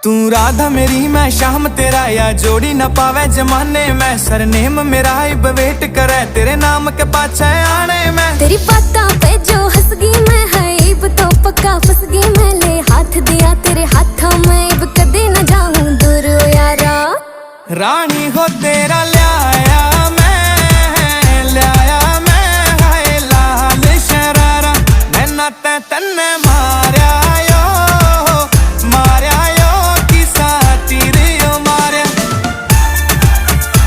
तू राधा मेरी मैं श्याम तेरा, या जोड़ी न पावे जमाने में। सरनेम मेरा इब वेट करे, तेरे नाम के पाछे आने में। तेरी बातों पे जो हंस गई मैं, है इब तो पक्का फंस गई मैं। ले हाथ दिया तेरे हाथों में, इब कदे न जाऊं दूर ओ यारा। रानी हो तेरा ल्याया मैं, हाय लाल शरारा। मैं नाते तन्ने